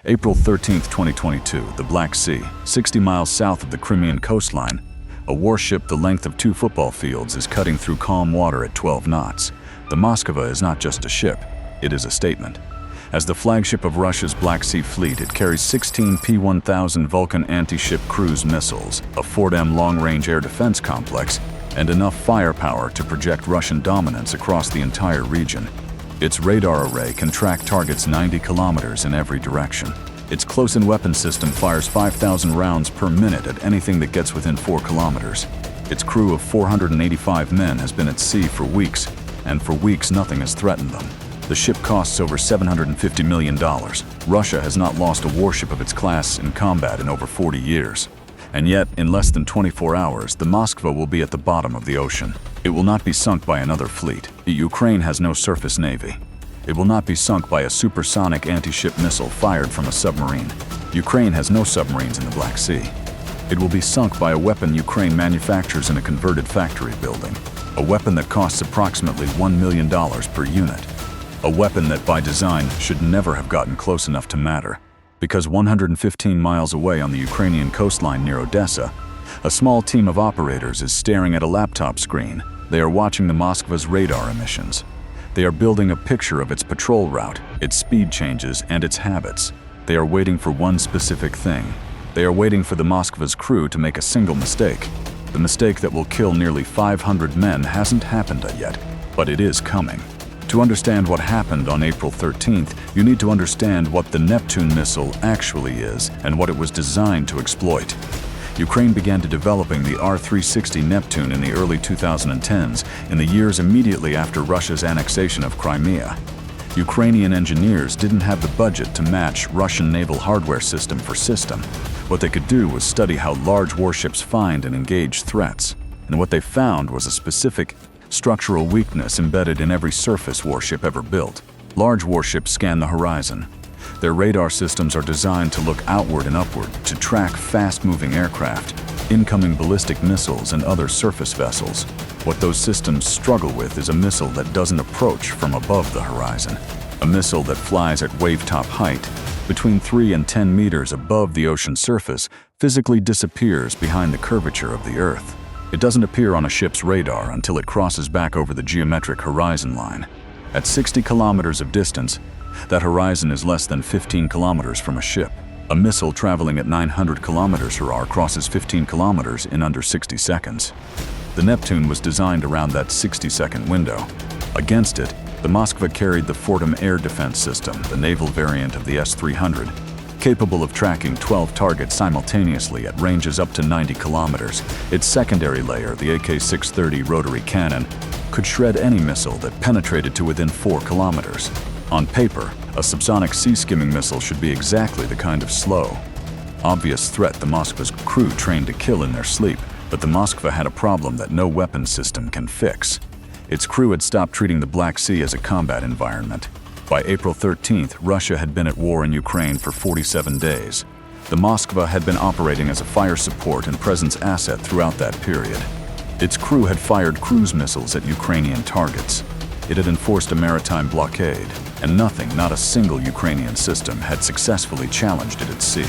April 13, 2022, the Black Sea, 60 miles south of the Crimean coastline, a warship the length of 2 football fields is cutting through calm water at 12 knots. The Moskva is not just a ship, it is a statement. As the flagship of Russia's Black Sea Fleet, it carries 16 P-1000 Vulcan anti-ship cruise missiles, a Ford-M long-range air defense complex, and enough firepower to project Russian dominance across the entire region. Its radar array can track targets 90 kilometers in every direction. Its close-in weapon system fires 5,000 rounds per minute at anything that gets within 4 kilometers. Its crew of 485 men has been at sea for weeks, and for weeks nothing has threatened them. The ship costs over $750 million. Russia has not lost a warship of its class in combat in over 40 years. And yet, in less than 24 hours, the Moskva will be at the bottom of the ocean. It will not be sunk by another fleet. Ukraine has no surface navy. It will not be sunk by a supersonic anti-ship missile fired from a submarine. Ukraine has no submarines in the Black Sea. It will be sunk by a weapon Ukraine manufactures in a converted factory building. A weapon that costs approximately $1 million per unit. A weapon that by design should never have gotten close enough to matter. Because 115 miles away on the Ukrainian coastline near Odessa, a small team of operators is staring at a laptop screen. They are watching the Moskva's radar emissions. They are building a picture of its patrol route, its speed changes, and its habits. They are waiting for one specific thing. They are waiting for the Moskva's crew to make a single mistake. The mistake that will kill nearly 500 men hasn't happened yet, but it is coming. To understand what happened on April 13th, you need to understand what the Neptune missile actually is and what it was designed to exploit. Ukraine began developing the R-360 Neptune in the early 2010s, in the years immediately after Russia's annexation of Crimea. Ukrainian engineers didn't have the budget to match Russian naval hardware system for system. What they could do was study how large warships find and engage threats, and what they found was a specific structural weakness embedded in every surface warship ever built. Large warships scan the horizon. Their radar systems are designed to look outward and upward to track fast-moving aircraft, incoming ballistic missiles, and other surface vessels. What those systems struggle with is a missile that doesn't approach from above the horizon. A missile that flies at wave-top height, between 3 and 10 meters above the ocean surface, physically disappears behind the curvature of the Earth. It doesn't appear on a ship's radar until it crosses back over the geometric horizon line. At 60 kilometers of distance, that horizon is less than 15 kilometers from a ship. A missile traveling at 900 kilometers per hour crosses 15 kilometers in under 60 seconds. The Neptune was designed around that 60-second window. Against it, the Moskva carried the Ford-M air defense system, the naval variant of the S-300. Capable of tracking 12 targets simultaneously at ranges up to 90 kilometers. Its secondary layer, the AK-630 rotary cannon, could shred any missile that penetrated to within 4 kilometers. On paper, a subsonic sea-skimming missile should be exactly the kind of slow, obvious threat the Moskva's crew trained to kill in their sleep, but the Moskva had a problem that no weapon system can fix. Its crew had stopped treating the Black Sea as a combat environment. By April 13th, Russia had been at war in Ukraine for 47 days. The Moskva had been operating as a fire support and presence asset throughout that period. Its crew had fired cruise missiles at Ukrainian targets. It had enforced a maritime blockade, and nothing, not a single Ukrainian system, had successfully challenged it at sea.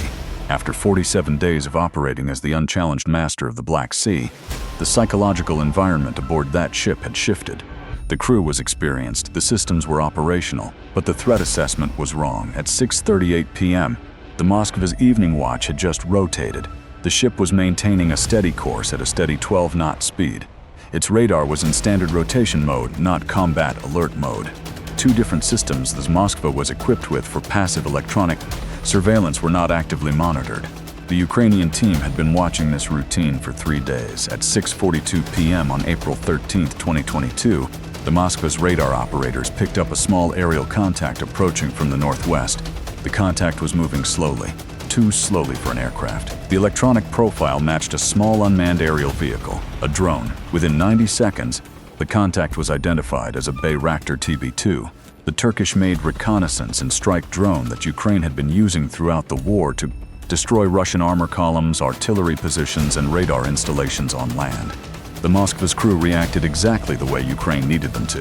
After 47 days of operating as the unchallenged master of the Black Sea, the psychological environment aboard that ship had shifted. The crew was experienced, the systems were operational, but the threat assessment was wrong. At 6:38 p.m., the Moskva's evening watch had just rotated. The ship was maintaining a steady course at a steady 12-knot speed. Its radar was in standard rotation mode, not combat alert mode. 2 different systems the Moskva was equipped with for passive electronic surveillance were not actively monitored. The Ukrainian team had been watching this routine for 3 days. At 6:42 p.m. on April 13, 2022, the Moskva's radar operators picked up a small aerial contact approaching from the northwest. The contact was moving slowly, too slowly for an aircraft. The electronic profile matched a small unmanned aerial vehicle, a drone. Within 90 seconds, the contact was identified as a Bayraktar TB2, the Turkish-made reconnaissance and strike drone that Ukraine had been using throughout the war to destroy Russian armor columns, artillery positions, and radar installations on land. The Moskva's crew reacted exactly the way Ukraine needed them to.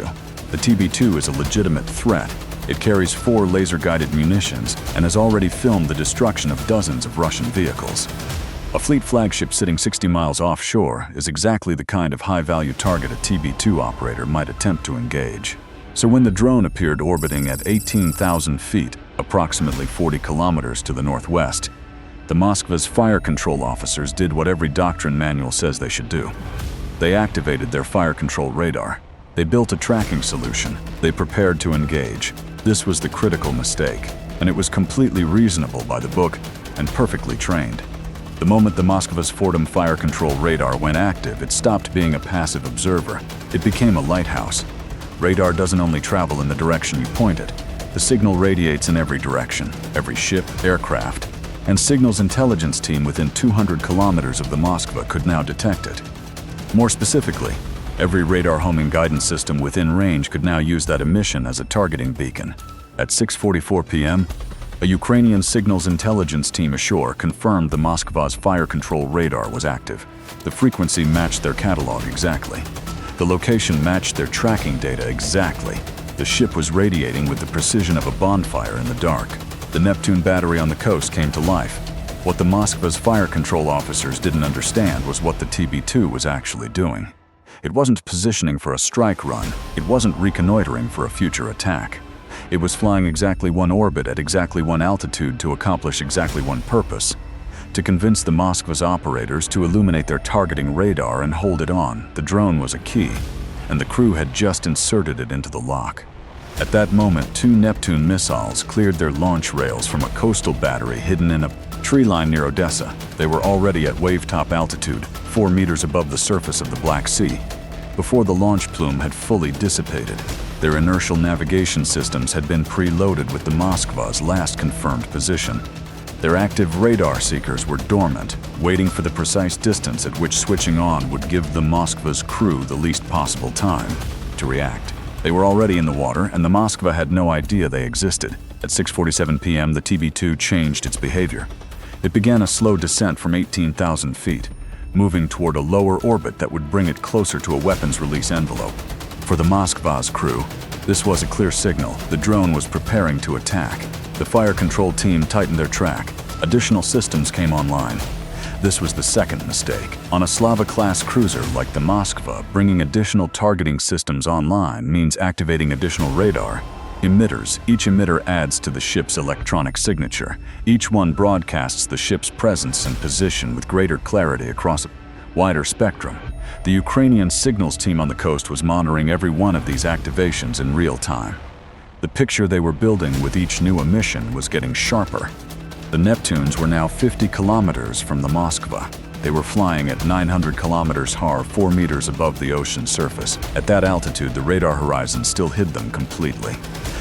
The TB2 is a legitimate threat, It carries 4 laser-guided munitions and has already filmed the destruction of dozens of Russian vehicles. A fleet flagship sitting 60 miles offshore is exactly the kind of high-value target a TB2 operator might attempt to engage. So when the drone appeared orbiting at 18,000 feet, approximately 40 kilometers to the northwest, the Moskva's fire control officers did what every doctrine manual says they should do. They activated their fire control radar. They built a tracking solution. They prepared to engage. This was the critical mistake, and it was completely reasonable by the book and perfectly trained. The moment the Moskva's Fortum fire control radar went active, it stopped being a passive observer. It became a lighthouse. Radar doesn't only travel in the direction you point it. The signal radiates in every direction, every ship, aircraft, and Signal's intelligence team within 200 kilometers of the Moskva could now detect it. More specifically, every radar homing guidance system within range could now use that emission as a targeting beacon. At 6:44 p.m., a Ukrainian Signals intelligence team ashore confirmed the Moskva's fire control radar was active. The frequency matched their catalog exactly. The location matched their tracking data exactly. The ship was radiating with the precision of a bonfire in the dark. The Neptune battery on the coast came to life. What the Moskva's fire control officers didn't understand was what the TB2 was actually doing. It wasn't positioning for a strike run. It wasn't reconnoitering for a future attack. It was flying exactly one orbit at exactly one altitude to accomplish exactly one purpose: to convince the Moskva's operators to illuminate their targeting radar and hold it on. The drone was a key, and the crew had just inserted it into the lock. At that moment, 2 Neptune missiles cleared their launch rails from a coastal battery hidden in a tree line near Odessa. They were already at wave-top altitude, 4 meters above the surface of the Black Sea. Before the launch plume had fully dissipated, their inertial navigation systems had been preloaded with the Moskva's last confirmed position. Their active radar seekers were dormant, waiting for the precise distance at which switching on would give the Moskva's crew the least possible time to react. They were already in the water, and the Moskva had no idea they existed. At 6:47 p.m., the TB2 changed its behavior. It began a slow descent from 18,000 feet, moving toward a lower orbit that would bring it closer to a weapons release envelope. For the Moskva's crew, this was a clear signal. The drone was preparing to attack. The fire control team tightened their track. Additional systems came online. This was the second mistake. On a Slava-class cruiser like the Moskva, bringing additional targeting systems online means activating additional radar emitters. Each emitter adds to the ship's electronic signature. Each one broadcasts the ship's presence and position with greater clarity across a wider spectrum. The Ukrainian signals team on the coast was monitoring every one of these activations in real time. The picture they were building with each new emission was getting sharper. The Neptunes were now 50 kilometers from the Moskva. They were flying at 900 kilometers HAR, 4 meters above the ocean surface. At that altitude, the radar horizon still hid them completely.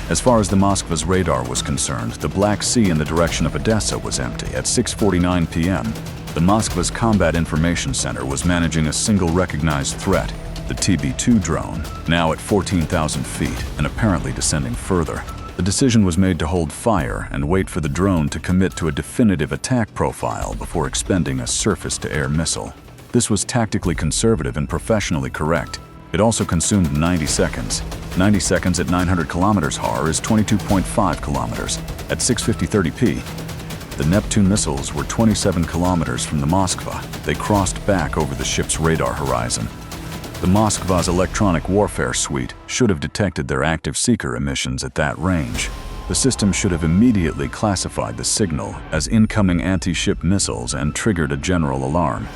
As far as the Moskva's radar was concerned, the Black Sea in the direction of Odessa was empty. At 6:49 p.m., the Moskva's Combat Information Center was managing a single recognized threat, the TB2 drone, now at 14,000 feet and apparently descending further. The decision was made to hold fire and wait for the drone to commit to a definitive attack profile before expending a surface-to-air missile. This was tactically conservative and professionally correct. It also consumed 90 seconds. 90 seconds at 900 kilometers HAR is 22.5 kilometers. At 6:50 p, the Neptune missiles were 27 kilometers from the Moskva. They crossed back over the ship's radar horizon. The Moskva's electronic warfare suite should have detected their active seeker emissions at that range. The system should have immediately classified the signal as incoming anti-ship missiles and triggered a general alarm.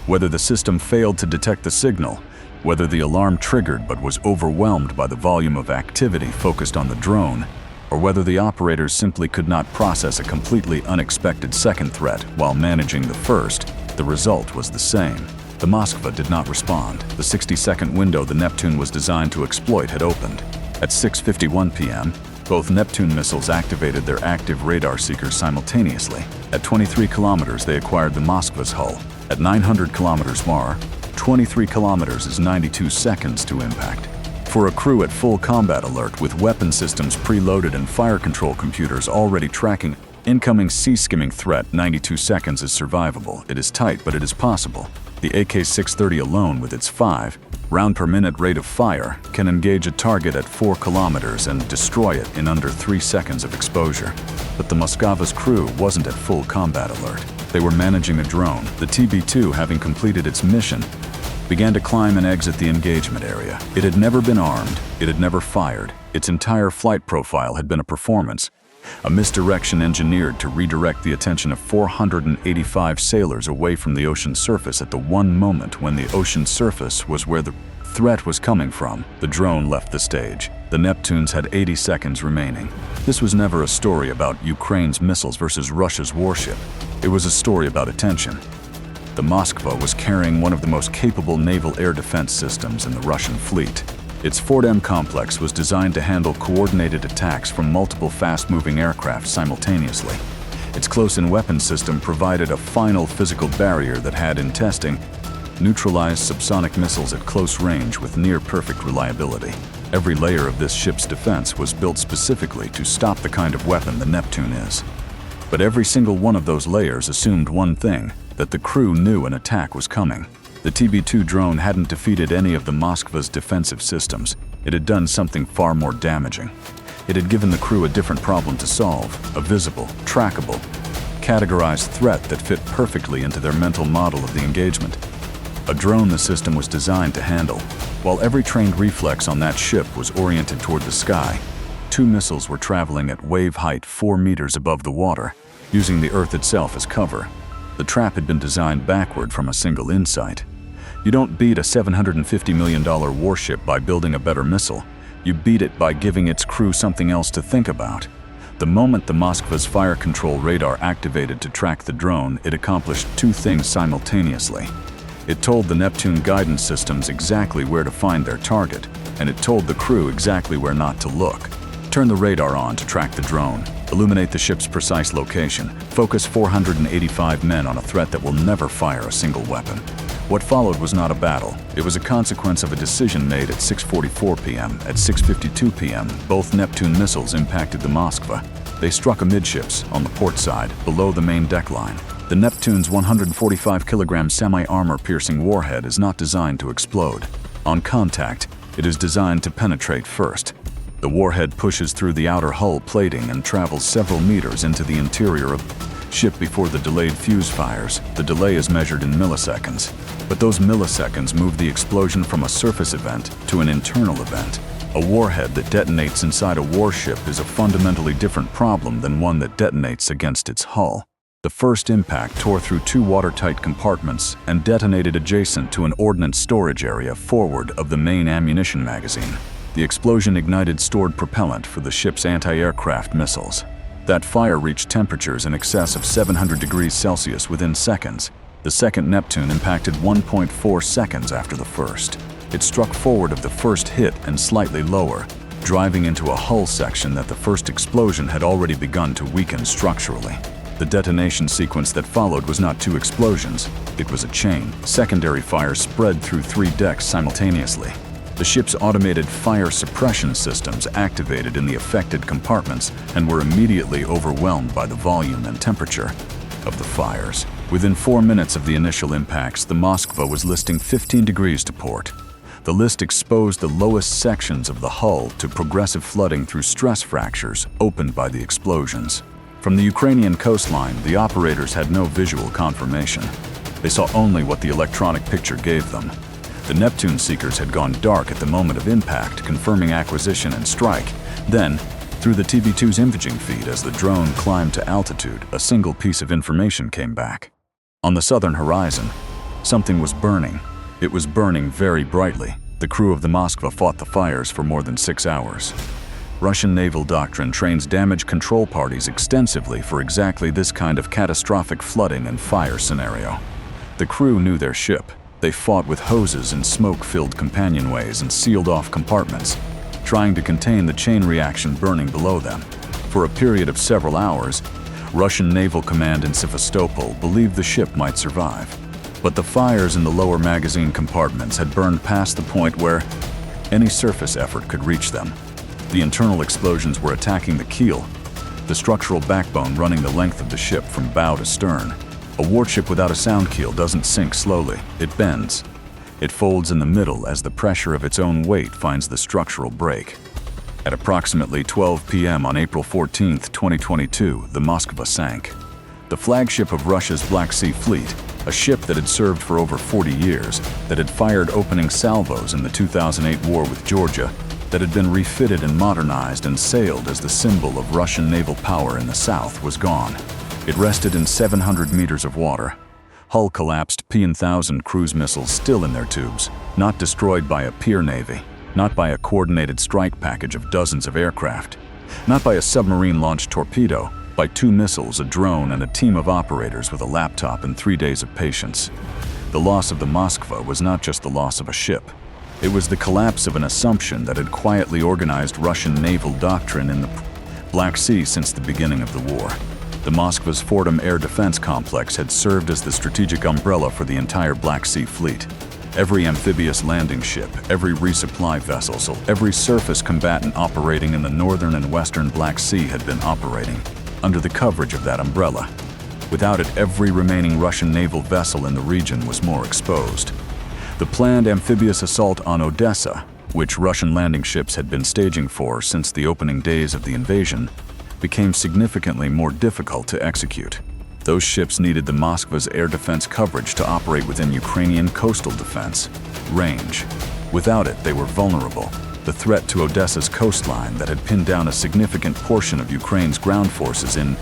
Whether the system failed to detect the signal, whether the alarm triggered but was overwhelmed by the volume of activity focused on the drone, or whether the operators simply could not process a completely unexpected second threat while managing the first, the result was the same. The Moskva did not respond. The 60-second window the Neptune was designed to exploit had opened. At 6:51 p.m., both Neptune missiles activated their active radar seekers simultaneously. At 23 kilometers, they acquired the Moskva's hull. At 900 kilometers MAR, 23 kilometers is 92 seconds to impact. For a crew at full combat alert with weapon systems preloaded and fire control computers already tracking incoming sea-skimming threat, 92 seconds is survivable. It is tight, but it is possible. The AK-630 alone with its 5 round-per-minute rate of fire can engage a target at 4 kilometers and destroy it in under 3 seconds of exposure. But the Moskva's crew wasn't at full combat alert. They were managing a drone. The TB2, having completed its mission, began to climb and exit the engagement area. It had never been armed. It had never fired. Its entire flight profile had been a performance, a misdirection engineered to redirect the attention of 485 sailors away from the ocean surface at the one moment when the ocean surface was where the threat was coming from. The drone left the stage. The Neptunes had 80 seconds remaining. This was never a story about Ukraine's missiles versus Russia's warship. It was a story about attention. The Moskva was carrying one of the most capable naval air defense systems in the Russian fleet. Its Fort M complex was designed to handle coordinated attacks from multiple fast-moving aircraft simultaneously. Its close-in weapon system provided a final physical barrier that had, in testing, neutralized subsonic missiles at close range with near-perfect reliability. Every layer of this ship's defense was built specifically to stop the kind of weapon the Neptune is. But every single one of those layers assumed one thing, that the crew knew an attack was coming. The TB2 drone hadn't defeated any of the Moskva's defensive systems. It had done something far more damaging. It had given the crew a different problem to solve, a visible, trackable, categorized threat that fit perfectly into their mental model of the engagement. A drone the system was designed to handle. While every trained reflex on that ship was oriented toward the sky, 2 missiles were traveling at wave height 4 meters above the water, using the Earth itself as cover. The trap had been designed backward from a single insight. You don't beat a $750 million warship by building a better missile. You beat it by giving its crew something else to think about. The moment the Moskva's fire control radar activated to track the drone, it accomplished 2 things simultaneously. It told the Neptune guidance systems exactly where to find their target, and it told the crew exactly where not to look. Turn the radar on to track the drone. Illuminate the ship's precise location. Focus 485 men on a threat that will never fire a single weapon. What followed was not a battle. It was a consequence of a decision made at 6:44 p.m. At 6:52 p.m., both Neptune missiles impacted the Moskva. They struck amidships, on the port side, below the main deck line. The Neptune's 145-kilogram semi-armor-piercing warhead is not designed to explode. On contact, it is designed to penetrate first. The warhead pushes through the outer hull plating and travels several meters into the interior of the ship before the delayed fuse fires. The delay is measured in milliseconds. But those milliseconds move the explosion from a surface event to an internal event. A warhead that detonates inside a warship is a fundamentally different problem than one that detonates against its hull. The first impact tore through 2 watertight compartments and detonated adjacent to an ordnance storage area forward of the main ammunition magazine. The explosion ignited stored propellant for the ship's anti-aircraft missiles. That fire reached temperatures in excess of 700 degrees Celsius within seconds. The second Neptune impacted 1.4 seconds after the first. It struck forward of the first hit and slightly lower, driving into a hull section that the first explosion had already begun to weaken structurally. The detonation sequence that followed was not 2 explosions, it was a chain. Secondary fire spread through 3 decks simultaneously. The ship's automated fire suppression systems activated in the affected compartments and were immediately overwhelmed by the volume and temperature of the fires. Within 4 minutes of the initial impacts, the Moskva was listing 15 degrees to port. The list exposed the lowest sections of the hull to progressive flooding through stress fractures opened by the explosions. From the Ukrainian coastline, the operators had no visual confirmation. They saw only what the electronic picture gave them. The Neptune seekers had gone dark at the moment of impact, confirming acquisition and strike. Then, through the TB2's imaging feed as the drone climbed to altitude, a single piece of information came back. On the southern horizon, something was burning. It was burning very brightly. The crew of the Moskva fought the fires for more than 6 hours. Russian naval doctrine trains damage control parties extensively for exactly this kind of catastrophic flooding and fire scenario. The crew knew their ship. They fought with hoses and smoke-filled companionways and sealed-off compartments, trying to contain the chain reaction burning below them. For a period of several hours, Russian Naval Command in Sevastopol believed the ship might survive. But the fires in the lower magazine compartments had burned past the point where any surface effort could reach them. The internal explosions were attacking the keel, the structural backbone running the length of the ship from bow to stern. A warship without a sound keel doesn't sink slowly, it bends. It folds in the middle as the pressure of its own weight finds the structural break. At approximately 12 p.m. on April 14, 2022, the Moskva sank. The flagship of Russia's Black Sea Fleet, a ship that had served for over 40 years, that had fired opening salvos in the 2008 war with Georgia, that had been refitted and modernized and sailed as the symbol of Russian naval power in the south, was gone. It rested in 700 meters of water. Hull collapsed, P-1000 cruise missiles still in their tubes, not destroyed by a peer navy, not by a coordinated strike package of dozens of aircraft, not by a submarine-launched torpedo, by 2 missiles, a drone, and a team of operators with a laptop and 3 days of patience. The loss of the Moskva was not just the loss of a ship. It was the collapse of an assumption that had quietly organized Russian naval doctrine in the Black Sea since the beginning of the war. The Moskva's Fortum air defense complex had served as the strategic umbrella for the entire Black Sea Fleet. Every amphibious landing ship, every resupply vessel, every surface combatant operating in the northern and western Black Sea had been operating under the coverage of that umbrella. Without it, every remaining Russian naval vessel in the region was more exposed. The planned amphibious assault on Odessa, which Russian landing ships had been staging for since the opening days of the invasion, became significantly more difficult to execute. Those ships needed the Moskva's air defense coverage to operate within Ukrainian coastal defense range. Without it, they were vulnerable. The threat to Odessa's coastline that had pinned down a significant portion of Ukraine's ground forces in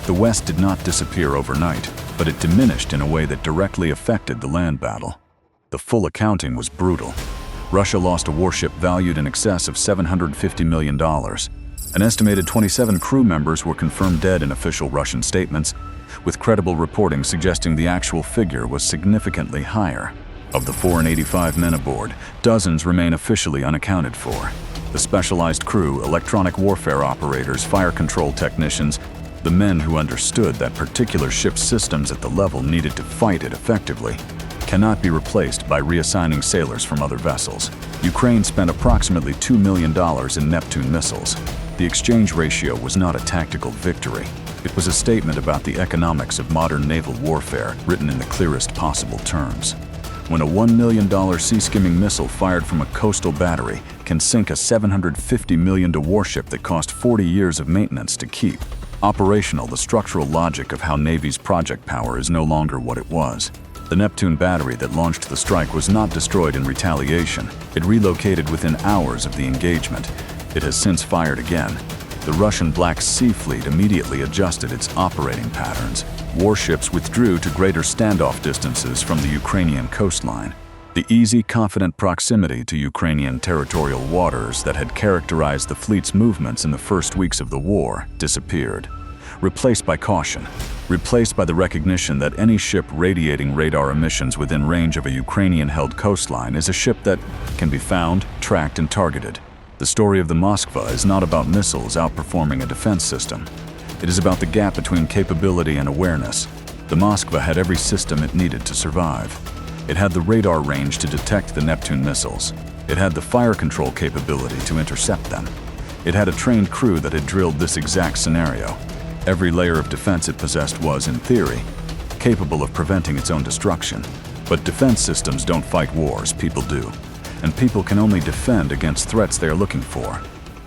the west did not disappear overnight, but it diminished in a way that directly affected the land battle. The full accounting was brutal. Russia lost a warship valued in excess of $750 million. An estimated 27 crew members were confirmed dead in official Russian statements, with credible reporting suggesting the actual figure was significantly higher. Of the 485 men aboard, dozens remain officially unaccounted for. The specialized crew, electronic warfare operators, fire control technicians, the men who understood that particular ship's systems at the level needed to fight it effectively, cannot be replaced by reassigning sailors from other vessels. Ukraine spent approximately $2 million in Neptune missiles. The exchange ratio was not a tactical victory. It was a statement about the economics of modern naval warfare, written in the clearest possible terms. When a $1 million sea-skimming missile fired from a coastal battery can sink a $750 million warship that cost 40 years of maintenance to keep operational, the structural logic of how Navy's project power is no longer what it was. The Neptune battery that launched the strike was not destroyed in retaliation. It relocated within hours of the engagement. It has since fired again. The Russian Black Sea Fleet immediately adjusted its operating patterns. Warships withdrew to greater standoff distances from the Ukrainian coastline. The easy, confident proximity to Ukrainian territorial waters that had characterized the fleet's movements in the first weeks of the war disappeared, replaced by caution, replaced by the recognition that any ship radiating radar emissions within range of a Ukrainian-held coastline is a ship that can be found, tracked, and targeted. The story of the Moskva is not about missiles outperforming a defense system. It is about the gap between capability and awareness. The Moskva had every system it needed to survive. It had the radar range to detect the Neptune missiles. It had the fire control capability to intercept them. It had a trained crew that had drilled this exact scenario. Every layer of defense it possessed was, in theory, capable of preventing its own destruction. But defense systems don't fight wars, people do. And people can only defend against threats they are looking for.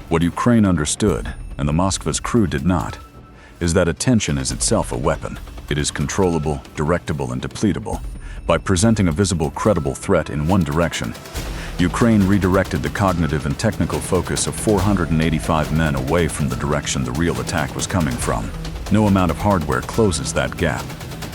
What Ukraine understood, and the Moskva's crew did not, is that attention is itself a weapon. It is controllable, directable, and depletable. By presenting a visible, credible threat in one direction, Ukraine redirected the cognitive and technical focus of 485 men away from the direction the real attack was coming from. No amount of hardware closes that gap.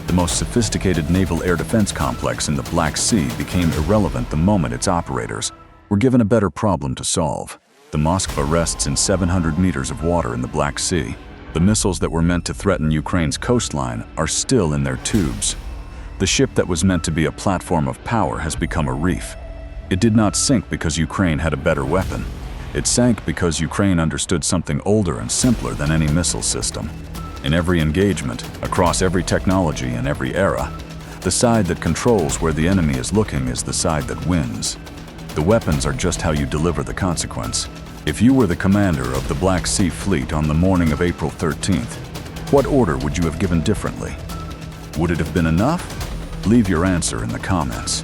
The most sophisticated naval air defense complex in the Black Sea became irrelevant the moment its operators were given a better problem to solve. The Moskva rests in 700 meters of water in the Black Sea. The missiles that were meant to threaten Ukraine's coastline are still in their tubes. The ship that was meant to be a platform of power has become a reef. It did not sink because Ukraine had a better weapon. It sank because Ukraine understood something older and simpler than any missile system. In every engagement, across every technology and every era, the side that controls where the enemy is looking is the side that wins. The weapons are just how you deliver the consequence. If you were the commander of the Black Sea Fleet on the morning of April 13th, what order would you have given differently? Would it have been enough? Leave your answer in the comments.